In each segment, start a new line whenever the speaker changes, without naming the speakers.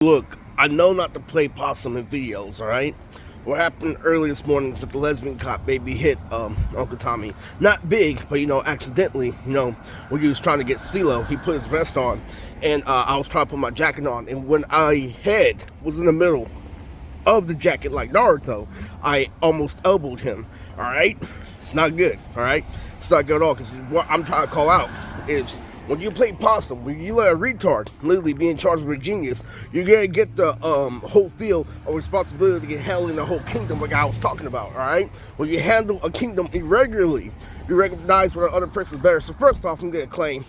Look, I know not to play possum in videos, alright? What happened early this morning is that the lesbian cop baby hit Uncle Tommy. Not big, but accidentally, when he was trying to get CeeLo, he put his vest on, and I was trying to put my jacket on, and when I head was in the middle of the jacket like Naruto, I almost elbowed him, alright? It's not good, alright? It's not good at all, because what I'm trying to call out is when you play possum, when you let a retard literally be in charge of a genius, you're gonna get the whole feel of responsibility in handling the whole kingdom like I was talking about, alright? When you handle a kingdom irregularly, you recognize when the other person's better. So first off, I'm gonna claim,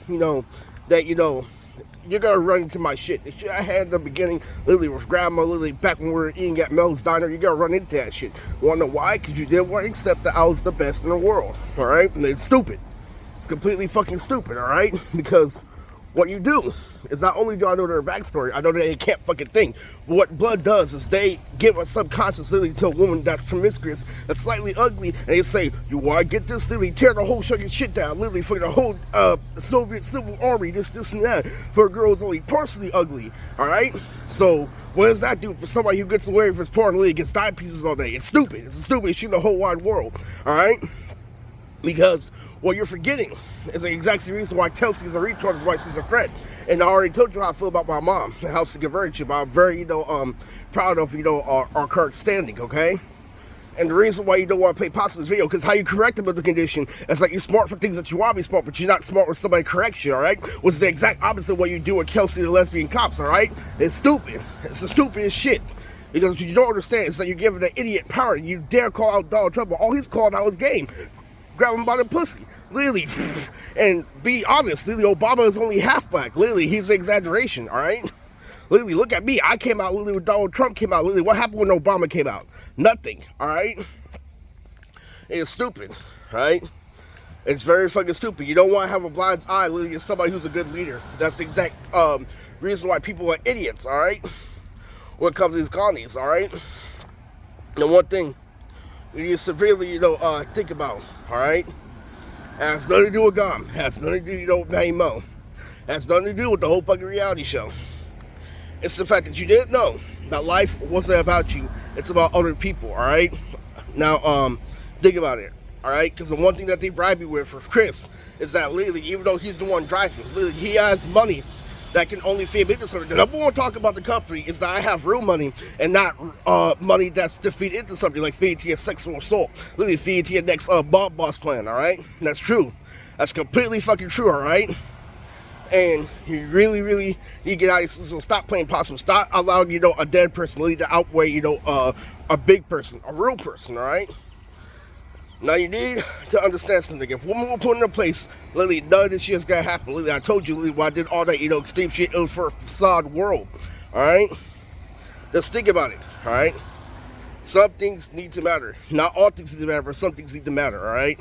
that, you're gonna run into my shit. The shit I had in the beginning, literally with grandma, literally back when we were eating at Mel's Diner, you're gonna run into that shit. Wanna know why? Because you didn't want to accept that I was the best in the world, alright? And it's stupid. It's completely fucking stupid, alright? Because what you do is not only do I know their backstory, I know that they can't fucking think. But what blood does is they give a subconscious literally to a woman that's promiscuous, that's slightly ugly, and they say, you want to get this, literally tear the whole fucking shit down, literally for the whole Soviet civil army, this and that, for a girl who's only partially ugly, alright? So, what does that do for somebody who gets away with his porn, literally gets dime pieces all day? It's stupid. It's a stupid shit in the whole wide world, alright? Because what you're forgetting is the exact same reason why Kelsey's a retard is why she's a threat. And I already told you how I feel about my mom and how she converted you. But I'm very, proud of, our current standing, okay? And the reason why you don't want to play past this video, because how you correct a mental condition is like you're smart for things that you want to be smart, but you're not smart when somebody corrects you, alright? Which is the exact opposite of what you do with Kelsey the lesbian cops, alright? It's stupid. It's the stupidest shit. Because what you don't understand is that you're giving an idiot power. You dare call out Donald Trump, but all he's called out was game. Grab him by the pussy, literally, and be honest, literally, Obama is only half black, literally, he's an exaggeration, alright? Literally, look at me, I came out, literally, when Donald Trump came out, literally, what happened when Obama came out? Nothing, alright? It's stupid, right? It's very fucking stupid. You don't want to have a blind eye, literally, as somebody who's a good leader. That's the exact reason why people are idiots, alright? When it comes to these colonies, alright? And one thing you need to severely, think about, alright? Has nothing to do with GOM. Has nothing to do with Manny Mo. Has nothing to do with the whole fucking reality show. It's the fact that you didn't know that life wasn't about you. It's about other people, alright? Now, think about it, alright? Because the one thing that they bribe you with for Chris is that literally, even though he's the one driving, literally, he has money that can only feed into something. The number one talk about the company is that I have real money and not money that's to feed into something like feed to your sexual assault. Literally feed to your next Bob Boss plan, alright? That's true. That's completely fucking true, alright? And you really, really need to get out of this. So stop playing possum. Stop allowing, a dead person literally to outweigh, a big person, a real person, alright? Now you need to understand something. If women were put in a place, literally none of this shit is gonna happen. Literally, I told you, literally, why I did all that, extreme shit. It was for a facade world. Alright? Just think about it, alright? Some things need to matter. Not all things need to matter, but some things need to matter, alright?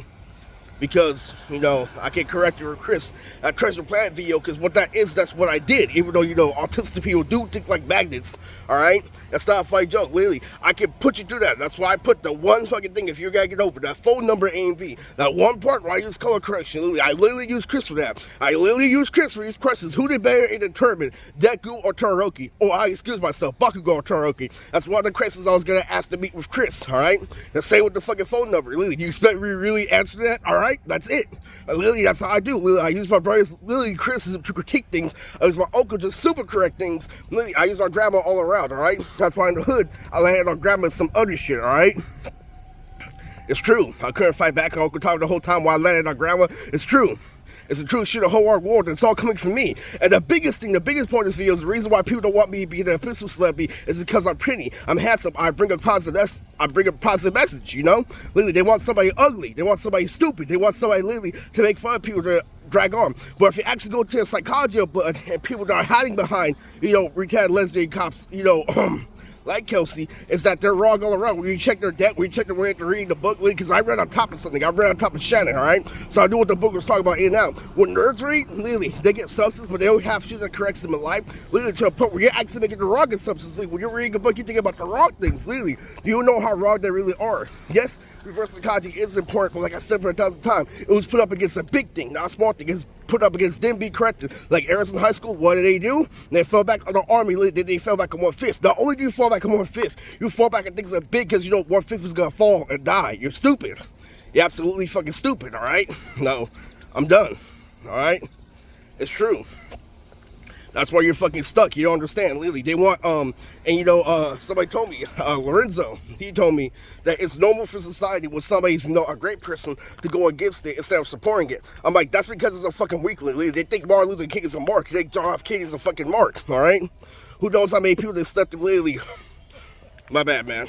Because, I can correct you with Chris, that Treasure Planet video, because what that is, that's what I did. Even though, autistic people do think like magnets, alright? That's not a funny joke, literally. I can put you through that. That's why I put the one fucking thing, if you're gonna get over, that phone number A and B. That one part where I use color correction, literally. I literally use Chris for that. I literally use Chris for these questions. Who did better in the tournament, Deku or Todoroki? Or, I excuse myself, Bakugo or Todoroki? That's one of the questions I was gonna ask to meet with Chris, alright? The same with the fucking phone number, literally. You expect me to really answer that? Alright? That's it. Literally, that's how I do. Literally, I use my brother's literally criticism to critique things. I use my uncle to super correct things. Literally, I use my grandma all around, alright? That's why in the hood, I landed on grandma some other shit, alright? It's true. I couldn't fight back on Uncle Tom the whole time while I landed on grandma. It's true. It's the truth shit, the whole wide world, and it's all coming from me. And the biggest point of this video is the reason why people don't want me to be an official celebrity is because I'm pretty, I'm handsome, I bring a positive message, Literally, they want somebody ugly, they want somebody stupid, they want somebody literally to make fun of people to drag on. But if you actually go to a psychology book and people that are hiding behind, retired lesbian cops, like Kelsey, is that they're wrong all around. When you check their debt, when you check their way to read the book, because I read on top of something. I read on top of Shannon, alright? So I knew what the book was talking about in and out. When nerds read, literally, they get substance, but they don't have shit that corrects them in life. Literally, to a point where you're actually making the wrong substance. When you're reading a book, you think about the wrong things, literally. Do you know how wrong they really are? Yes, reverse psychology is important, but like I said for 1,000 times, it was put up against a big thing, not a small thing. It's put up against them be corrected. Like Harrison High School, what did they do? They fell back on the Army. They fell back on 1/5. Not only do you fall back on 1/5, you fall back on things that are big because you know 1/5 is gonna fall and die. You're stupid. You're absolutely fucking stupid. All right? No, I'm done. All right? It's true. That's why you're fucking stuck. You don't understand, Lily. They want, and you know, somebody told me, Lorenzo, he told me that it's normal for society when somebody's, you know, a great person to go against it instead of supporting it. I'm like, that's because it's a fucking weakling, Lily. They think Martin Luther King is a mark. They think John F. Kennedy is a fucking mark, all right? Who knows how many people that stepped in Lily? My bad, man.